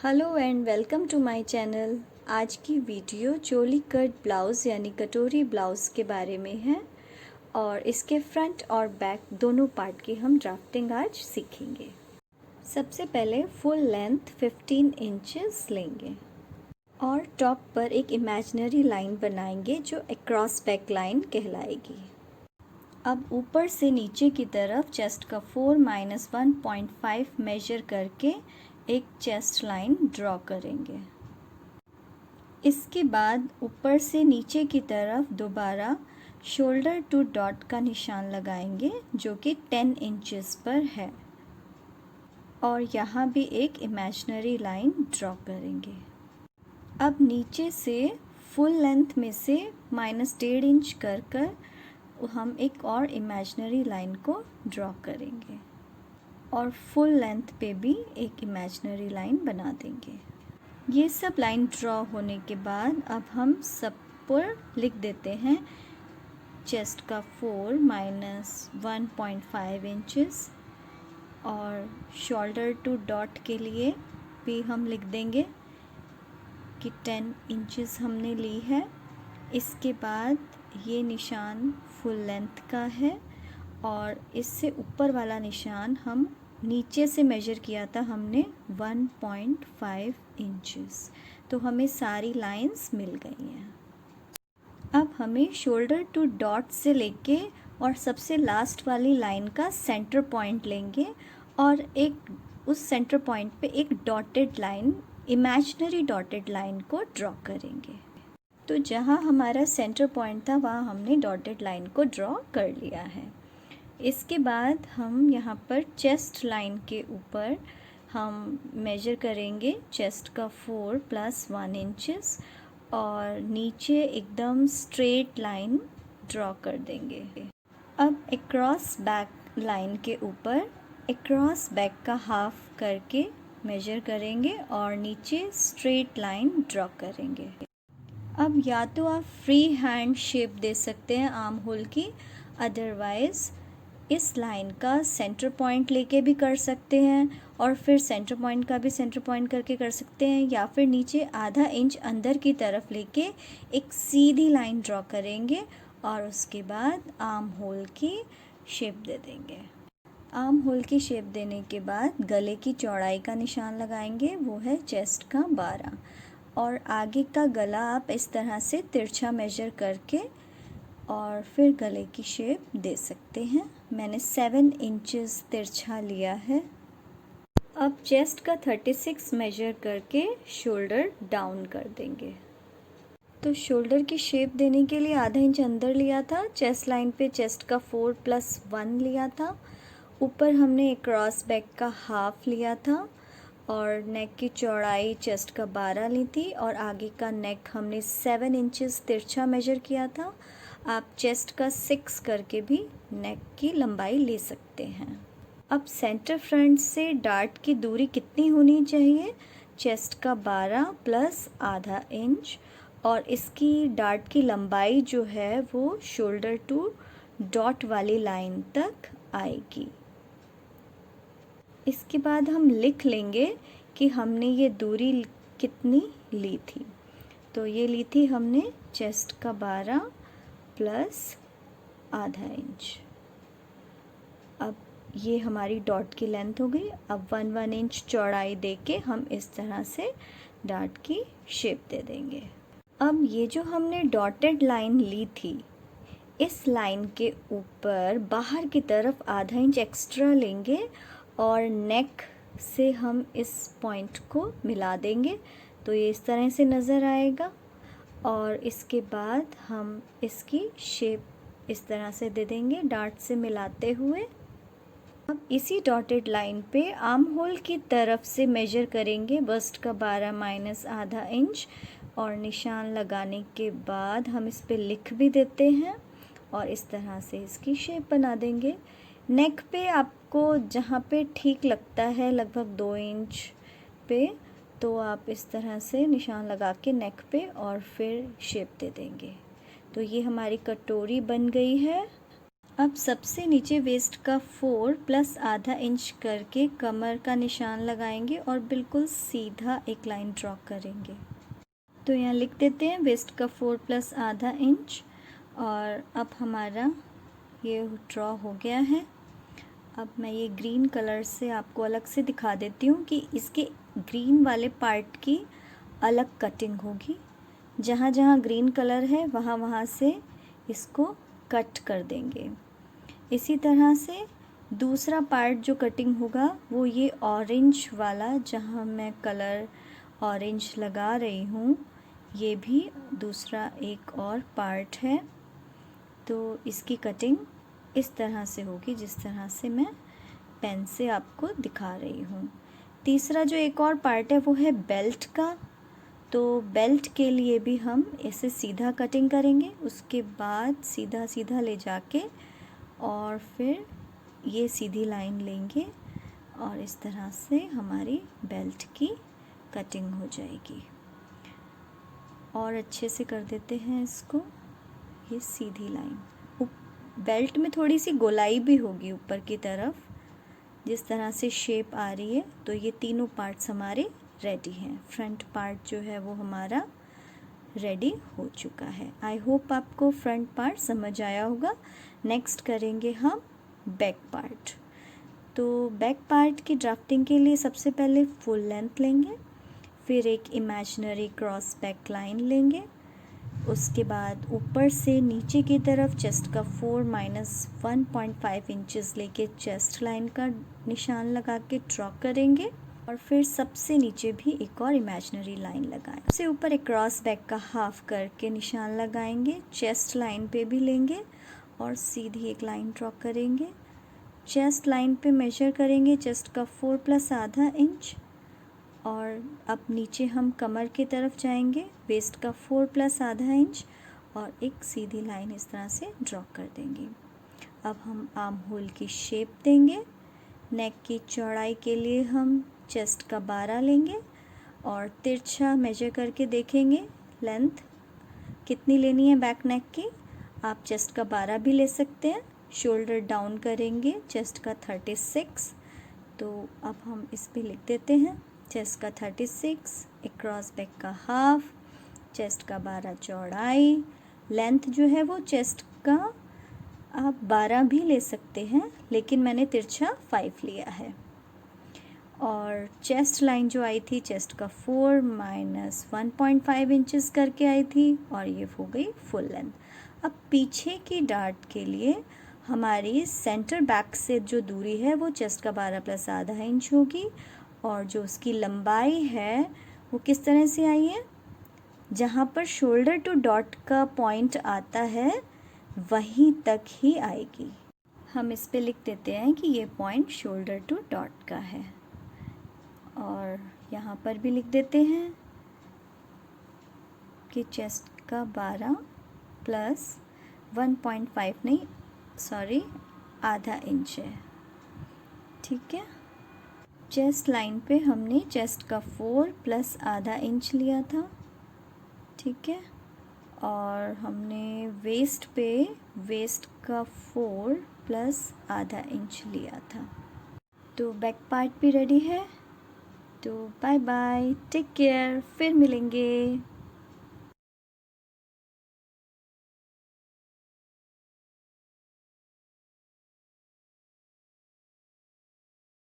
Hello and welcome to my channel. आज की video चोली cut blouse यानी कटोरी ब्लाउज़ के बारे में है और इसके फ्रंट और बैक दोनों पार्ट की हम ड्राफ्टिंग आज सीखेंगे। सबसे पहले फुल लेंथ 15 इंचेस लेंगे और टॉप पर एक इमेजिनरी लाइन बनाएंगे जो अक्रॉस बैक लाइन कहलाएगी। अब ऊपर से नीचे की तरफ चेस्ट का 4-1.5 मेजर करके एक चेस्ट लाइन ड्रॉ करेंगे। इसके बाद ऊपर से नीचे की तरफ दोबारा शोल्डर टू डॉट का निशान लगाएंगे जो कि 10 इंचेस पर है और यहाँ भी एक इमेजिनरी लाइन ड्रॉ करेंगे। अब नीचे से फुल लेंथ में से -1.5 इंच कर हम एक और इमेजिनरी लाइन को ड्रॉ करेंगे और फुल लेंथ पे भी एक इमेजिनरी लाइन बना देंगे। ये सब लाइन ड्रॉ होने के बाद अब हम सब पर लिख देते हैं चेस्ट का 4-1.5 इंचेस और शोल्डर टू डॉट के लिए भी हम लिख देंगे कि 10 इंचेस हमने ली है। इसके बाद ये निशान फुल लेंथ का है और इससे ऊपर वाला निशान हम नीचे से मेजर किया था हमने 1.5 इंचेस। तो हमें सारी लाइंस मिल गई हैं। अब हमें शोल्डर टू डॉट से लेके और सबसे लास्ट वाली लाइन का सेंटर पॉइंट लेंगे और एक उस सेंटर पॉइंट पे एक dotted line, imaginary dotted line को ड्रॉ करेंगे। तो जहाँ हमारा सेंटर पॉइंट था वहाँ हमने डॉटेड लाइन को ड्रॉ कर लिया है। इसके बाद हम यहाँ पर चेस्ट लाइन के ऊपर हम मेजर करेंगे चेस्ट का 4+1 इंचेस और नीचे एकदम स्ट्रेट लाइन ड्रॉ कर देंगे। अब अक्रॉस बैक लाइन के ऊपर अक्रॉस बैक का हाफ करके मेजर करेंगे और नीचे स्ट्रेट लाइन ड्रॉ करेंगे। अब या तो आप फ्री हैंड शेप दे सकते हैं आर्म होल की, अदरवाइज़ इस लाइन का सेंटर पॉइंट लेके भी कर सकते हैं और फिर सेंटर पॉइंट का भी सेंटर पॉइंट करके कर सकते हैं, या फिर नीचे आधा इंच अंदर की तरफ लेके एक सीधी लाइन ड्रॉ करेंगे और उसके बाद आर्म होल की शेप दे देंगे। आर्म होल की शेप देने के बाद गले की चौड़ाई का निशान लगाएंगे, वो है चेस्ट का 12 और आगे का गला आप इस तरह से तिरछा मेजर करके और फिर गले की शेप दे सकते हैं। मैंने 7 इंचेस तिरछा लिया है। अब चेस्ट का 36 मेजर करके शोल्डर डाउन कर देंगे। तो शोल्डर की शेप देने के लिए आधा इंच अंदर लिया था, चेस्ट लाइन पे चेस्ट का 4+1 लिया था, ऊपर हमने क्रॉस बैक का हाफ लिया था और नेक की चौड़ाई चेस्ट का 12 ली थी और आगे का नेक हमने 7 इंचेस तिरछा मेजर किया था। आप चेस्ट का 6 करके भी नेक की लंबाई ले सकते हैं। अब सेंटर फ्रंट से डार्ट की दूरी कितनी होनी चाहिए? चेस्ट का 12 प्लस आधा इंच और इसकी डार्ट की लंबाई जो है वो शोल्डर टू डॉट वाली लाइन तक आएगी। इसके बाद हम लिख लेंगे कि हमने ये दूरी कितनी ली थी। तो ये ली थी हमने चेस्ट का 12 प्लस आधा इंच। अब ये हमारी डॉट की लेंथ हो गई। अब 1 इंच चौड़ाई देके हम इस तरह से डॉट की शेप दे देंगे। अब ये जो हमने डॉटेड लाइन ली थी, इस लाइन के ऊपर बाहर की तरफ आधा इंच एक्स्ट्रा लेंगे और नेक से हम इस पॉइंट को मिला देंगे। तो ये इस तरह से नज़र आएगा और इसके बाद हम इसकी शेप इस तरह से दे देंगे डार्ट से मिलाते हुए। अब इसी डॉटेड लाइन पे आर्म होल की तरफ से मेजर करेंगे बस्ट का 12 माइनस आधा इंच और निशान लगाने के बाद हम इस पे लिख भी देते हैं और इस तरह से इसकी शेप बना देंगे। नेक पे आपको जहाँ पे ठीक लगता है लगभग 2 इंच पे, तो आप इस तरह से निशान लगा के नेक पे और फिर शेप दे देंगे। तो ये हमारी कटोरी बन गई है। अब सबसे नीचे वेस्ट का 4 प्लस आधा इंच करके कमर का निशान लगाएंगे और बिल्कुल सीधा एक लाइन ड्रॉ करेंगे। तो यहाँ लिख देते हैं वेस्ट का 4 प्लस आधा इंच, और अब हमारा ये ड्रॉ हो गया है। अब मैं ये ग्रीन कलर से आपको अलग से दिखा देती हूँ कि इसके ग्रीन वाले पार्ट की अलग कटिंग होगी। जहाँ जहाँ ग्रीन कलर है वहाँ वहाँ से इसको कट कर देंगे। इसी तरह से दूसरा पार्ट जो कटिंग होगा वो ये ऑरेंज वाला, जहाँ मैं कलर ऑरेंज लगा रही हूँ, ये भी दूसरा एक और पार्ट है। तो इसकी कटिंग इस तरह से होगी जिस तरह से मैं पेन से आपको दिखा रही हूँ। तीसरा जो एक और पार्ट है वो है बेल्ट का। तो बेल्ट के लिए भी हम इसे सीधा कटिंग करेंगे, उसके बाद सीधा सीधा ले जाके और फिर ये सीधी लाइन लेंगे और इस तरह से हमारी बेल्ट की कटिंग हो जाएगी। और अच्छे से कर देते हैं इसको, ये सीधी लाइन। बेल्ट में थोड़ी सी गोलाई भी होगी ऊपर की तरफ, जिस तरह से शेप आ रही है। तो ये तीनों पार्ट्स हमारे रेडी हैं। फ्रंट पार्ट जो है वो हमारा रेडी हो चुका है। आई होप आपको फ्रंट पार्ट समझ आया होगा। नेक्स्ट करेंगे हम बैक पार्ट। तो बैक पार्ट की ड्राफ्टिंग के लिए सबसे पहले फुल लेंथ लेंगे, फिर एक इमेजिनरी क्रॉस बैक लाइन लेंगे, उसके बाद ऊपर से नीचे की तरफ चेस्ट का 4 माइनस 1.5 इंचेस लेके चेस्ट लाइन का निशान लगा के ड्रॉ करेंगे, और फिर सबसे नीचे भी एक और इमेजिनरी लाइन लगाएं। सबसे ऊपर एक क्रॉस बैक का हाफ करके निशान लगाएंगे, चेस्ट लाइन पे भी लेंगे और सीधी एक लाइन ड्रॉ करेंगे। चेस्ट लाइन पे मेजर करेंगे चेस्ट का 4 प्लस आधा इंच, और अब नीचे हम कमर की तरफ जाएंगे, वेस्ट का 4 प्लस आधा इंच और एक सीधी लाइन इस तरह से ड्रॉ कर देंगे। अब हम आर्म होल की शेप देंगे। नेक की चौड़ाई के लिए हम चेस्ट का 12 लेंगे और तिरछा मेजर करके देखेंगे लेंथ कितनी लेनी है बैक नेक की। आप चेस्ट का 12 भी ले सकते हैं। शोल्डर डाउन करेंगे चेस्ट का 36। तो अब हम इस पे लिख देते हैं चेस्ट का 36, एक क्रॉस बैक का हाफ, चेस्ट का 12 चौड़ाई। लेंथ जो है वो चेस्ट का आप 12 भी ले सकते हैं, लेकिन मैंने तिरछा 5 लिया है। और चेस्ट लाइन जो आई थी चेस्ट का 4 माइनस 1.5 इंचेस करके आई थी, और ये हो गई फुल लेंथ। अब पीछे की डार्ट के लिए हमारी सेंटर बैक से जो दूरी है वो चेस्ट का 12 प्लस आधा इंच होगी, और जो उसकी लंबाई है वो किस तरह से आई है, जहाँ पर शोल्डर टू डॉट का पॉइंट आता है वहीं तक ही आएगी। हम इस पे लिख देते हैं कि ये पॉइंट शोल्डर टू डॉट का है, और यहाँ पर भी लिख देते हैं कि चेस्ट का 12 प्लस 1.5 नहीं सॉरी आधा इंच है। ठीक है, चेस्ट लाइन पे हमने चेस्ट का 4 प्लस आधा इंच लिया था। ठीक है, और हमने वेस्ट पे वेस्ट का 4 प्लस आधा इंच लिया था। तो बैक पार्ट भी रेडी है। तो बाय बाय, टेक केयर, फिर मिलेंगे।